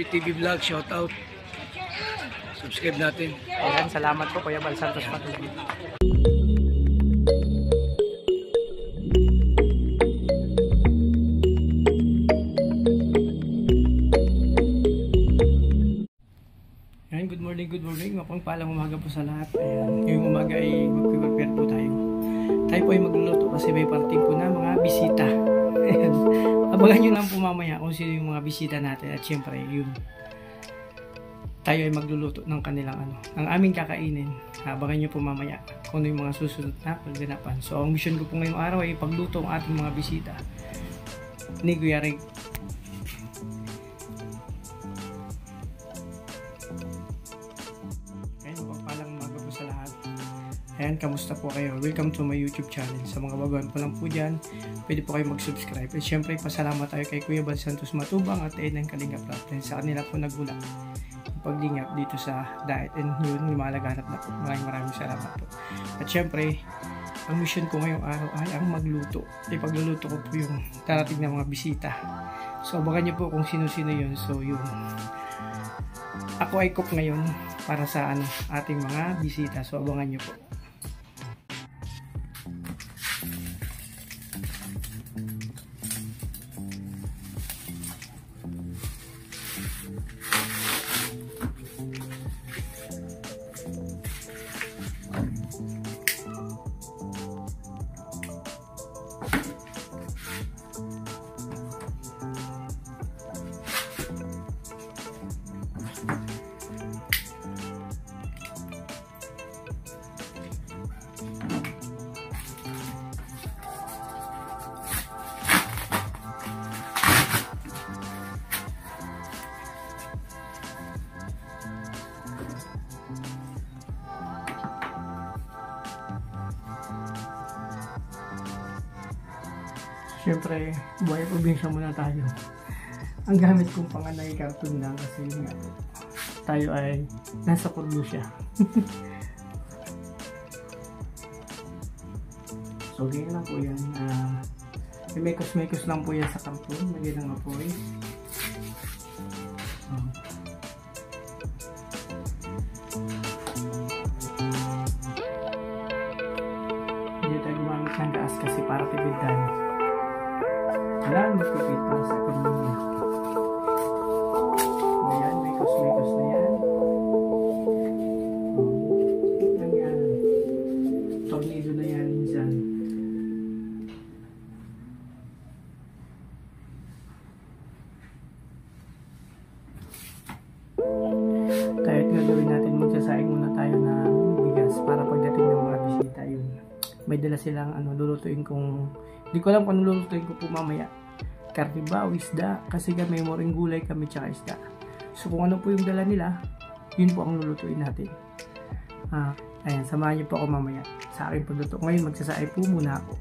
TV Vlog, shout out. Subscribe natin. Ayan, salamat po Kuya Bal Santos Matubang. Ayan, good morning. Mapagpalang umaga po sa lahat. Ayan, ngayong umaga ay mag-prepare po tayo. Tayo po ay magluluto kasi may parting po na mga bisita. Ayan, abangan nyo lang po mamaya kung sino yung mga bisita natin. At syempre, yun, tayo ay magluluto ng kanilang ang aming kakainin. Abangan nyo po mamaya kung ano yung mga susunod na pagganapan. So, ang mission ko po ngayong araw ay pagluto ang ating mga bisita ni Kuya Rig. Ayan, kamusta po kayo? Welcome to my YouTube channel. Sa mga baguhan po lang po dyan, pwede po kayo mag-subscribe. At syempre, pasalamat tayo kay Kuya Bal Santos Matubang at Ednan Kalingap Lahat. Sa kanila po nagula yung paglingap dito sa diet. And yun, lumalaganap na po. Maraming salamat po. At syempre, ang mission ko ngayong araw ay ang magluto. Ipagluluto ko po yung darating na mga bisita. So, abangan nyo po kung sino-sino yun. So, yun. Ako ay cook ngayon para sa ating mga bisita. So, abangan nyo po. Siyempre, buhay probinsya muna tayo. Ang gamit kong panganay cartoon lang kasi nga tayo ay nasa probinsya. So, ganyan lang po yan. Mekos-mekos lang po yan sa cartoon. Lagyan ng apoy. Hindi tayo gumamit ng gas kasi para tipid tayo. Wala, magpipit para sa pamilya. Ayan, mekos-mekos na yan. Ayan. Tornado na yan minsan. Tayo't gagawin natin, magsasaing muna tayo ng bigas para pagdating ng mga bisita yun. May dala silang lulutuin kung hindi ko alam kung ano lulutuin ko po mamaya. Karne ba o isda? Kasi may moring gulay kami tsaka isda. So kung ano po yung dala nila, yun po ang lulutuin natin. Ayan, samahan niyo po ako mamaya sa aking pagluto. Ngayon magsasaay po muna ako.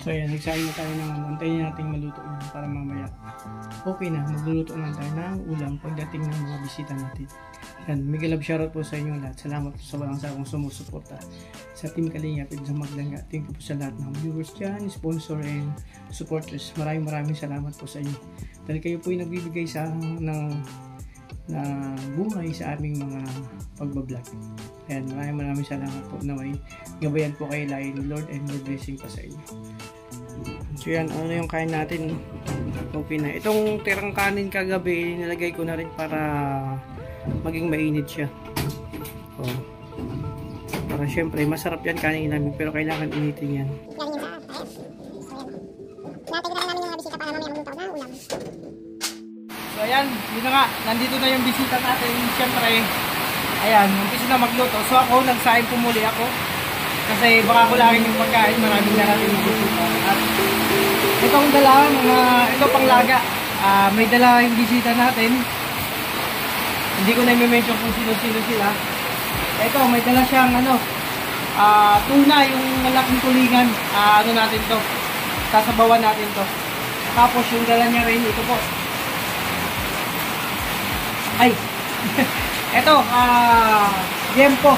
So ayan, nagsahin na tayo ng antayin natin maluto yun para mamaya okay na, magluluto na tayo ng ulam pagdating ng mga bisita natin. Yan, mega love shoutout po sa inyo lahat. Salamat po sa walang sawang sumusuporta sa Team Kalingap at sa Magdanga. Thank you po sa lahat ng viewers dyan, sponsor and supporters. Maraming salamat po sa inyo. Dahil kayo po yung nagbibigay sa na buhay sa aming mga pagbablog. Ayan, maraming salamat po na may gabayan po kayo lagi ni Lord and more blessing pa sa inyo. So yan, ano yung kain natin? Okay na. Itong tirang kanin kagabi, nilagay ko na rin para maging mainit siya. Oh. Para syempre, masarap yan kanin namin pero kailangan initin yan. So ayan, yun na nga, nandito na yung bisita natin. Syempre, ayan, umpisa na magluto. So ako, nagsaing pumuli ako. Kasi baka kulangin yung pagkain, maraming darating yung bisita. At itong dala, ito pang laga. May dala yung bisita natin. Hindi ko na i-mention kung sino-sino sila. Ito, may dala siyang tuna, yung malaking tulingan. Ano natin to? Sasabawan natin to. Tapos yung dala niya rin, ito po. Ay! Ito, yempo.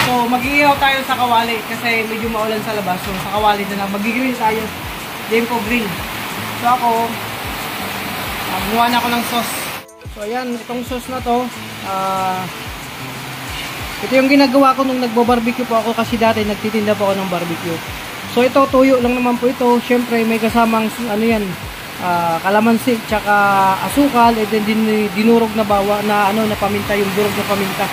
So, mag-iihaw tayo sa kawali kasi medyo maulan sa labas. So, sa kawali na lang. Mag-grill tayo. Yempo grill. So, ako, gumawa na ako ng sauce. So ayan, itong sauce na to, ito yung ginagawa ko nung nagbo-barbecue po ako kasi dati nagtitinda po ako ng barbecue. So ito, tuyo lang naman po ito. Syempre may kasamang kalamansi, tsaka asukal, and then dinurog na na paminta, yung durog na paminta.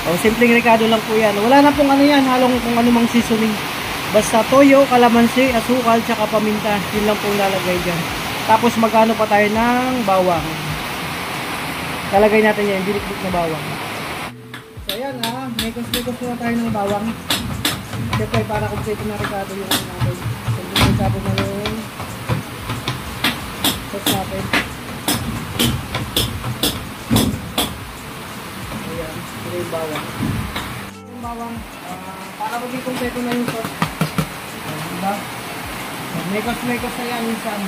O, simpleng rekado lang po yan. Wala na pong halong kung anumang seasoning. Basta toyo, kalamansi, asukal, tsaka paminta. Yun lang pong lalagay dyan. Tapos magano pa tayo ng bawang. Lalagay natin yan, bilik-bilik na bawang. So ayan may na tayo ng bawang. Siyempre para kumpleto na rekado yung natin. So kumpleto na yung sauce natin. Ayan, ito yung bawang. Yung bawang, para maging kumpleto na yung sauce. Diba? Mekos na yan minsan.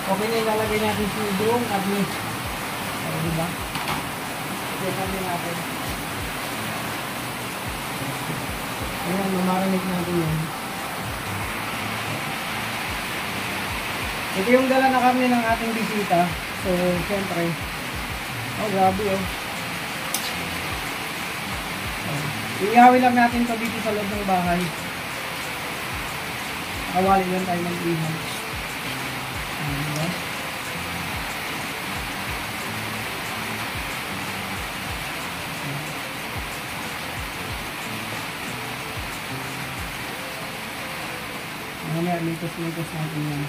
Okay na ilalagay natin yung buong karne. Diba? Check natin. Ayan, mamarinig natin yan. Ito yung dala na karne ng ating bisita. So, syempre. Oh, grabe oh. Iihawin lang natin ito dito sa loob ng bahay. Kawali lang tayo mag-ihaw. Diba? Mamaya, litos natin yan.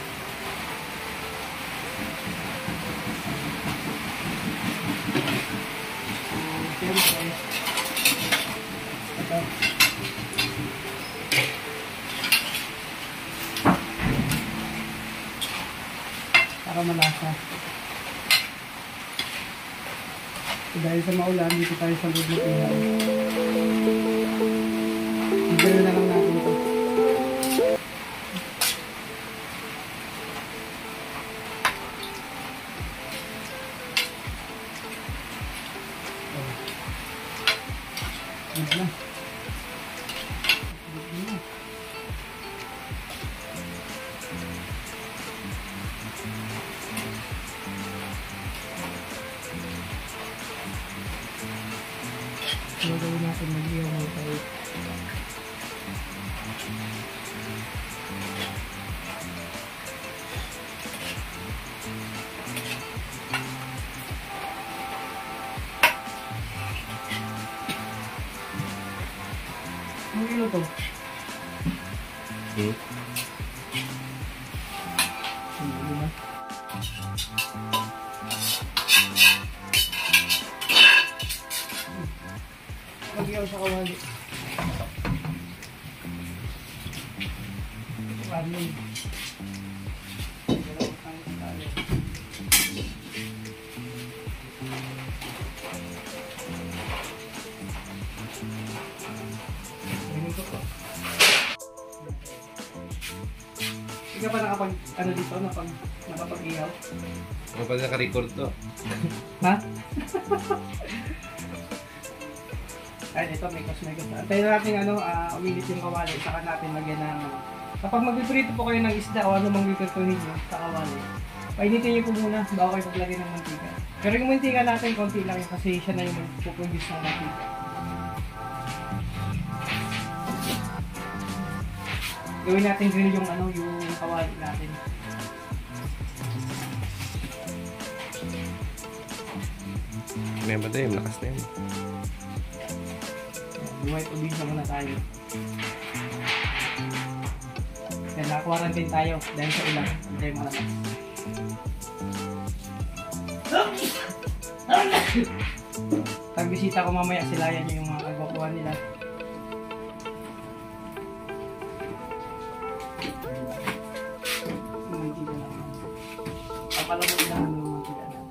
Siyempre, ito. Para malasa. So, dahil sa maulan, dito tayo sa loob ng ihaw. Igano na lang natin ito. Good na. Gagawin natin mag-ihaw ng tayo. Ang ilo to? Hindi na. Mag-ihaw sa kawali. Ramen. Hindi ka pa nakapag-ihaw? Ano pa naka-record to? Ha? Ayun, ito may cosmetics. Antayin natin umilit yung kawali. Saka natin lagyan ng... Kapag magpiprito po kayo ng isda o ano mang piprituhin nyo sa kawali, painitin nyo po muna bago kayo paglagay ng mantika. Pero yung mantika natin, konti lang kasi siya na yung magpuproduce ng mantika. Gawin natin grill yung yung kawali natin. Ano yung batay? Malakas na yun. Buhay probinsya muna tayo. Kaya naka-quarantine tayo dahil sa ulan. Hindi tayo malakas. Pag bisita ko mamaya, silayan nyo yung mga kagwapuhan nila. Papalamod lang ang mga tila natin.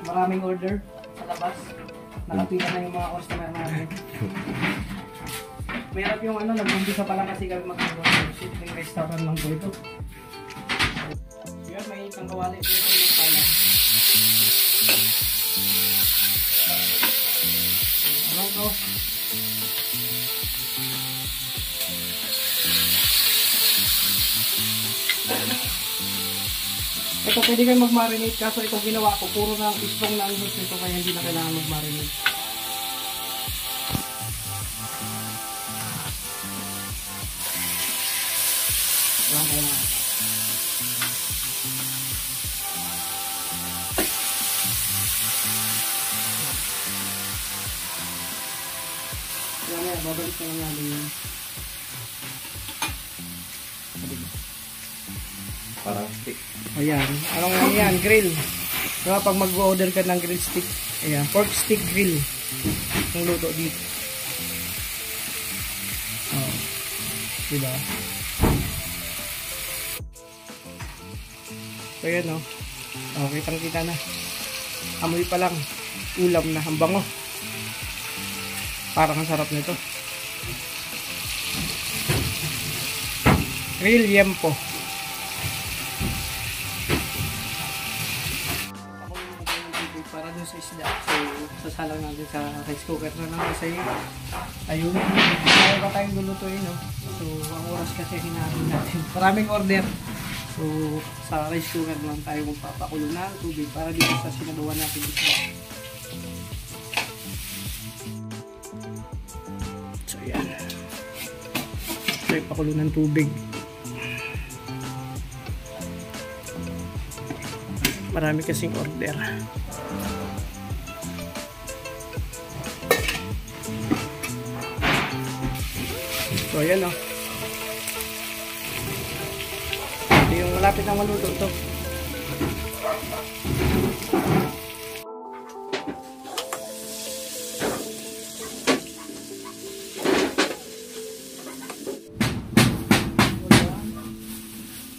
Maraming order sa labas. Nakapila na yung mga customer namin. Mayroon yung nag-umpisa pa lang kasi kami mag-workshop ng restaurant ng po ito. Yan, may isang kawali ito yung magpalang. Ano to? Ito pwede kayo mag-marinate kaso itong ginawa ko puro na strong na ang sauce nito kaya hindi na kailangan mag-marinate. Walang kailangan. Yan, babalik ko lang natin yun. Parang stick. Ayan. Anong nga yan? Grill. Diba pag mag-order ka ng grill stick, ayan, pork stick grill. Ang luto dito. Oh. Diba? So yan o. Oh, kitang-kita na. Amoy pa lang. Ulam na. Ang bango. Parang ang sarap nito. Grill yempo. Para dun sa isda. So, sasalang natin sa rice cooker na lang kasi ayun. Kaya ba tayong lulutuin, no? So, ang oras kasi hinahin natin. Maraming order. So, sa rice cooker lang tayo magpapakulo ng tubig para dito sa sinabawan natin isda. So, yan. So, ipakulo ng tubig. Marami kasing order. So, ayan o. Ito yung malapit na maluto ito.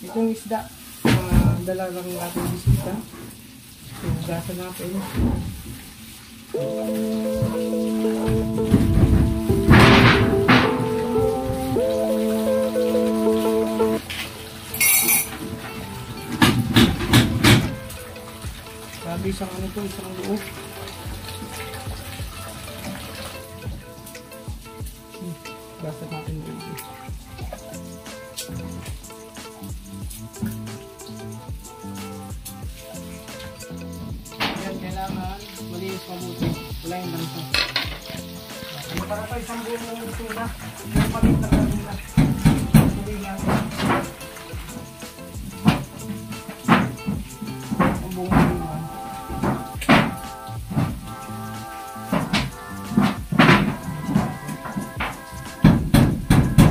Itong isda. Dala lang natin bisita. So, gasa natin. Grabe isang isang loob. Gasa natin dito. Kailangan malinis mabuti. Wala yung lansa. Para ito isang buong tuna. Yung palit na kanina. Tuloy natin. Ang buong tuna.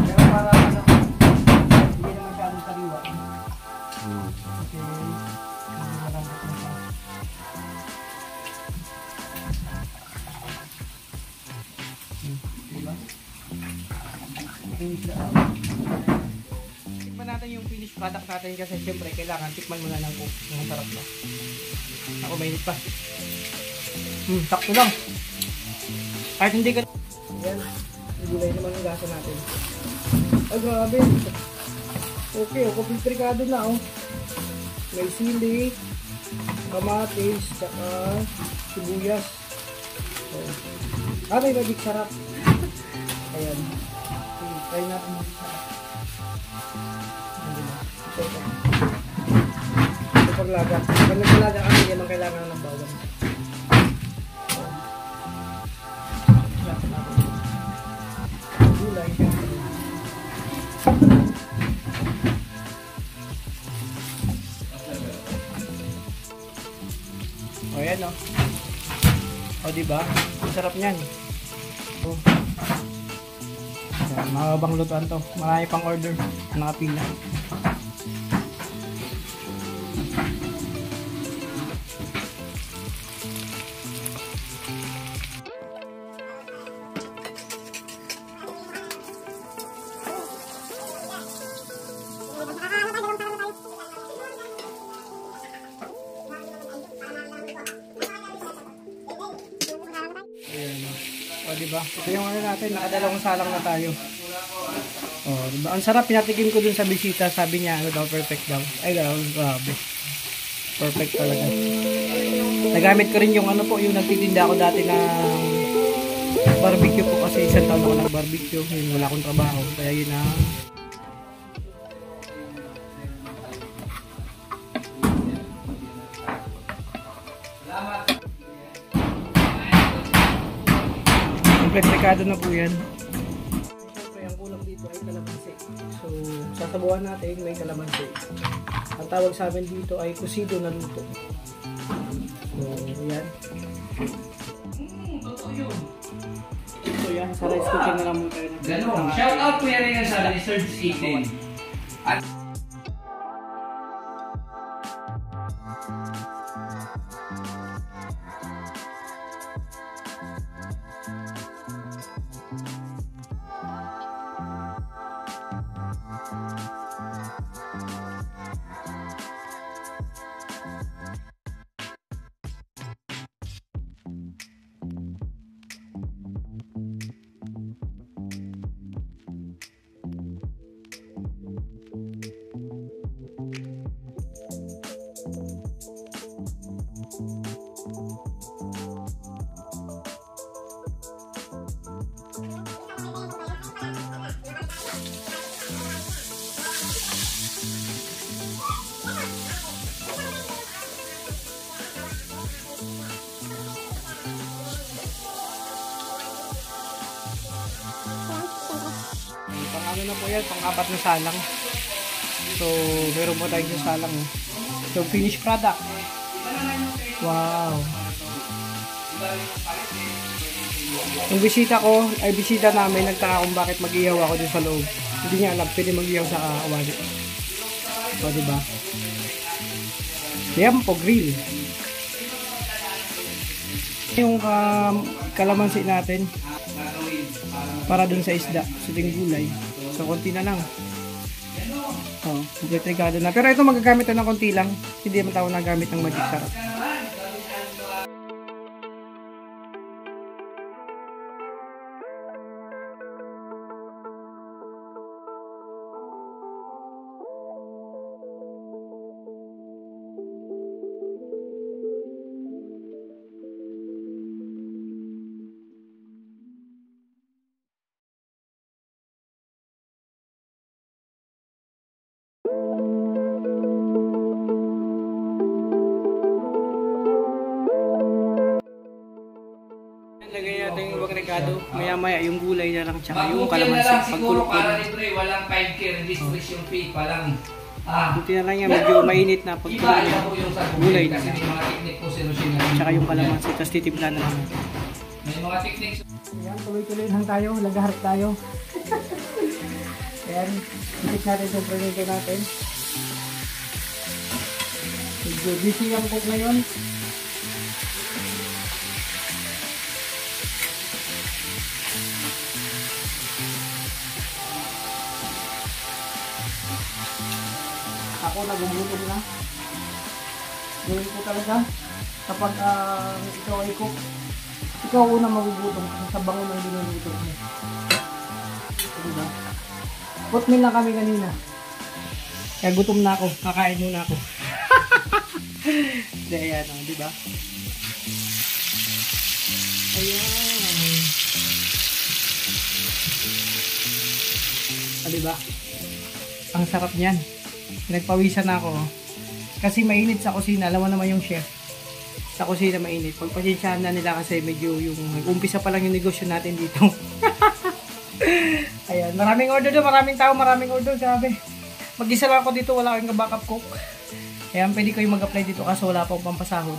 Pero para hindi na masyadong sariwa. Kasi hindi na lang natin sa diba? Tikman natin yung finished product natin kasi siyempre kailangan tikman muna ng cook. Ang sarap na. Ako mainit pa. Sakto lang. Kahit hindi ka... Ayan. Gulay naman yung gasa natin. Ay, grabe. Okay, komplitado na, oh. May sili, kamatis, saka sibuyas. So, may magic sarap. Ayan. Try natin magic sarap. Ito paglaga. Pag naglaga kami, yan ang kailangan ng bawang. Gulay siya. O yan o. O diba? Ang sarap niyan. O. Yan, makabang lutuan to. Marami pang order. Nakapila. O diba? Ito yung ano natin, nakadalawang salang na tayo. O diba? Ang sarap, pinatikim ko dun sa bisita, sabi niya ano daw, perfect daw. Ay grabe. Perfect talaga. Nagamit ko rin yung ano po, yung nagtitinda ako dati ng barbecue po kasi isang taon ako nag-barbecue. Yun, wala akong trabaho. Kaya yun na. Komplikado na po yan. Siyempre, ang kulang dito ay kalamansi. So, sasabuhan natin may kalamansi. Ang tawag sa amin dito ay kusido na luto. So, ayan. Totoo yun. So, yan. Sa rice cooking na lang muna tayo. Ganon. Shout out po yan sa Research Eden. At ano na po yan, pang-apat na salang. So, meron po tayong salang. So, finished product. Wow. Yung bisita ko, ay bisita namin, nagtaka kung bakit mag-ihaw ako dun sa loob. Hindi niya alam, pwede mag-ihaw sa kawali. So, diba? Yan po, grill. Yung kalamansi natin para dun sa isda, sa gulay. So, konti na lang. Oh, komplikado na. Pero ito magagamit na ng konti lang. Hindi naman tayo nagamit ng magic sarap. Lagay natin yung bagregado. Maya-maya yung gulay na lang tsaka yung kalamansi. Siguro para libre, walang 5K registration fee pa lang. Buti na lang yan, medyo mainit na pag gulay na. Tsaka yung kalamansi, tapos titipla na lang natin. May mga techniques. Ayan, tuloy-tuloy lang tayo, lagaharap tayo. Ayan, ikit natin yung prenito natin. Medyo busy ang cook ngayon. ako nagugutom na. Gawin ko talaga. Kapag ikaw ay cook, ikaw una magugutom kasi sa bango ng dinuluto mo. Diba? Oatmeal lang kami kanina. Kaya gutom na ako. Kakain muna ako. Hindi, ayan o. Diba? Ayan. Diba? Ang sarap niyan. Nagpawisan na ako. Kasi mainit sa kusina. Alam mo naman yung chef. Sa kusina mainit. Pagpasensyahan na nila kasi medyo yung umpisa pa lang yung negosyo natin dito. Ayan. Maraming order doon. Maraming tao. Maraming order. Grabe. Mag-isa lang ako dito. Wala akong backup cook. Ayan. Pwede ko yung mag-apply dito kasi wala pa akong pampasahod.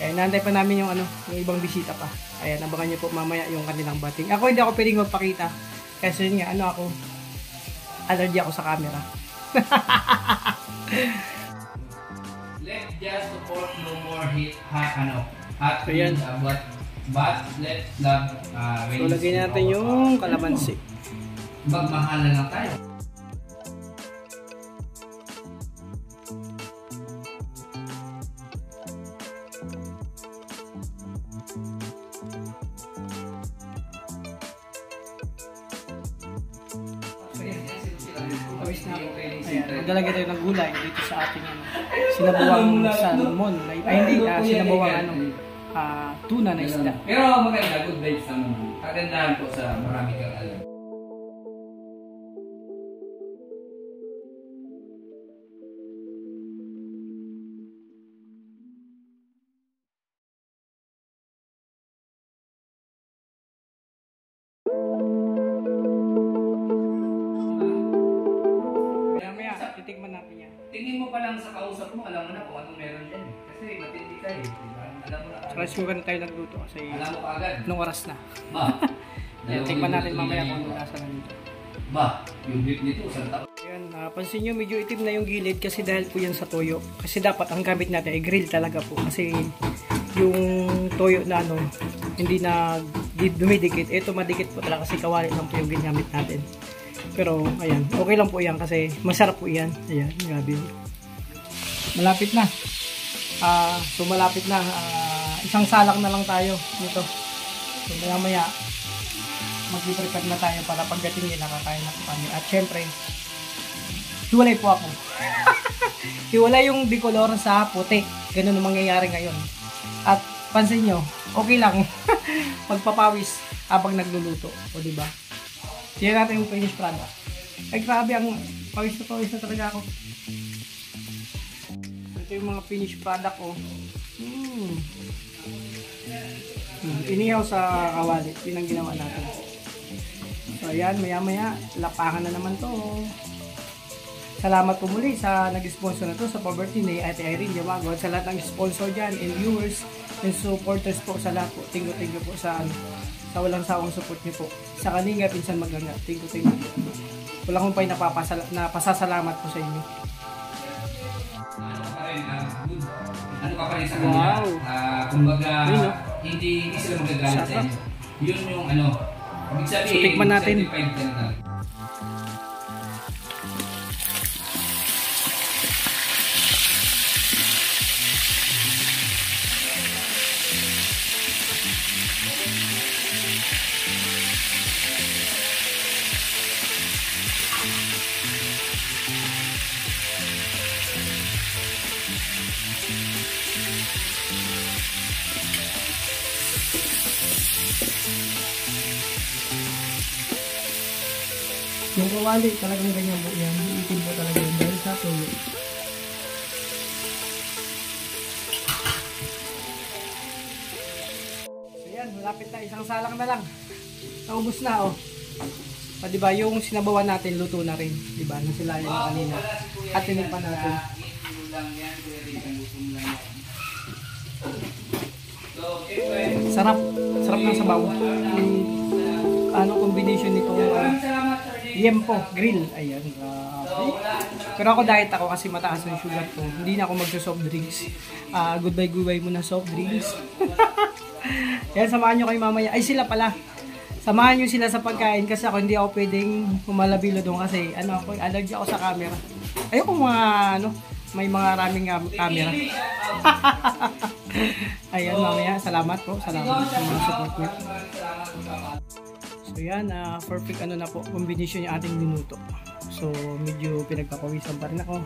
Ayan. Naantay pa namin yung yung ibang bisita pa. Ayan. Abangan nyo po mamaya yung kanilang bating. Ako hindi ako pwedeng magpakita. Kasi yun nga, ako, allergy ako sa camera. Let's just support no more hot Ayan. but let's love So, lagyan natin yung kalamansi. magmahalan lang tayo. Ayan, maglalagay tayo ng gulay dito sa ating sinabawang salmon. Ay hindi, sinabawang tuna na isda. Pero maganda, good vibes naman. Kagandahan po sa marami kang alam. Titigman natin yan. Tingin mo pa lang sa kausap mo, alam mo na kung anong meron dyan. Kasi matindi ka eh. Diba? Alam mo na. Try ko na tayo nagluto kasi Alam mo kaagad. nung oras na. Ma. Tingnan natin mamaya kung ano nasa na nito. Ma, yung beef nito, isang taon. Ayan, pansin nyo medyo itim na yung gilid kasi dahil po yan sa toyo. Kasi dapat ang gamit natin ay grill talaga po. Kasi yung toyo na hindi na dumidikit. Ito madikit po talaga kasi kawali lang po yung ginamit natin. Pero, ayan, okay lang po yan kasi masarap po yan. Ayan, grabe. Malapit na. So, malapit na. Isang salang na lang tayo nito. So, maya-maya, mag-prepare na tayo para pagdating nila kakain na po kami. At syempre, hiwalay po ako. Hiwalay yung bicolor sa puti. Ganun ang mangyayari ngayon. At pansin nyo, okay lang. Pagpapawis habang nagluluto. O, diba? Tingnan natin yung finished product. Ay, grabe, ang pawis na talaga ako. Ito yung mga finished product ko. Inihaw sa kawali. Yun ang ginawa natin. So, ayan, maya-maya, lapangan na naman to. Salamat po muli sa nag-sponsor na to sa poverty ni Ate Irene Diamago. At sa lahat ng sponsor dyan, and viewers, and supporters po sa lahat po. Thank you po sa walang sawang support niyo po. Sa Kalinga, Pinsan Maganga. Thank you po. Wala kong pa'y napasasalamat po sa inyo. Ano ka pa rin sa kanya? Wow. Kumbaga, hindi sila magagalit sa inyo. Yun yung ibig sabihin, So, tikman natin. certified ka na. Yung kawali, talagang ganyan po yan. Iitin po talaga yun dahil sa tuyo. So yan, malapit na. Isang salang na lang. Naubos na, oh. Diba, yung sinabawan natin, luto na rin. Diba, nasilayan na kanina. At tinipan natin. Sarap. Sarap ng sabaw. Combination nitong yempo, grill. Ayan, grabe. Pero ako diet ako kasi mataas yung sugar ko. Hindi na ako magso-soft drinks. Goodbye muna soft drinks. Yan, samahan nyo kayo mamaya. Ay, sila pala. Samahan nyo sila sa pagkain kasi ako hindi ako pwedeng humalabilo doon kasi ano ako, allergy ako sa camera. Ayoko mga ano, may mga raming camera. Ayan, mamaya. Salamat po. Salamat sa mga support niyo. So yan, perfect ano na po, combination yung ating minuto. So medyo pinagpapawisan pa rin ako.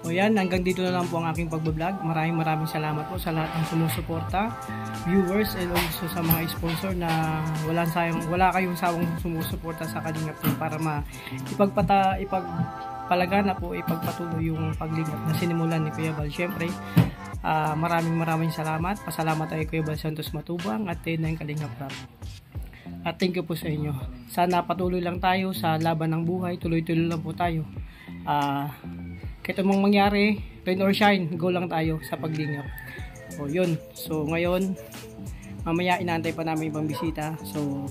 O yan, hanggang dito na lang po ang aking pagbablog. Maraming salamat po sa lahat ng sumusuporta, viewers, and also sa mga sponsor na wala kayong sawang sumusuporta sa Kalingap Team para ipagpalagana po, ipagpatuloy yung paglingap na sinimulan ni Kuya Bal. Siyempre, maraming salamat. Pasalamat tayo Kuya Bal Santos Matubang at ng Kalingap Rap. At thank you po sa inyo. Sana patuloy lang tayo sa laban ng buhay. Tuloy-tuloy lang po tayo. Kahit mong mangyari, rain or shine, go lang tayo sa paglingap. O yun. So ngayon, mamaya inaantay pa namin ibang bisita. So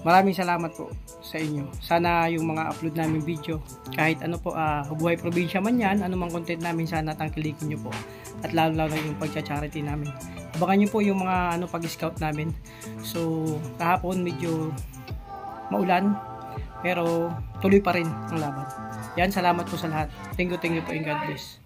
maraming salamat po sa inyo. Sana yung mga upload namin video, kahit ano po, buhay probinsya man yan, anumang content namin, sana tangkilikin nyo po. At lalo yung pagcha-charity namin. Abangan nyo po yung mga pag-scout namin. So kahapon medyo maulan, pero tuloy pa rin ang laban. Yan, salamat po sa lahat. Thank you po and God bless.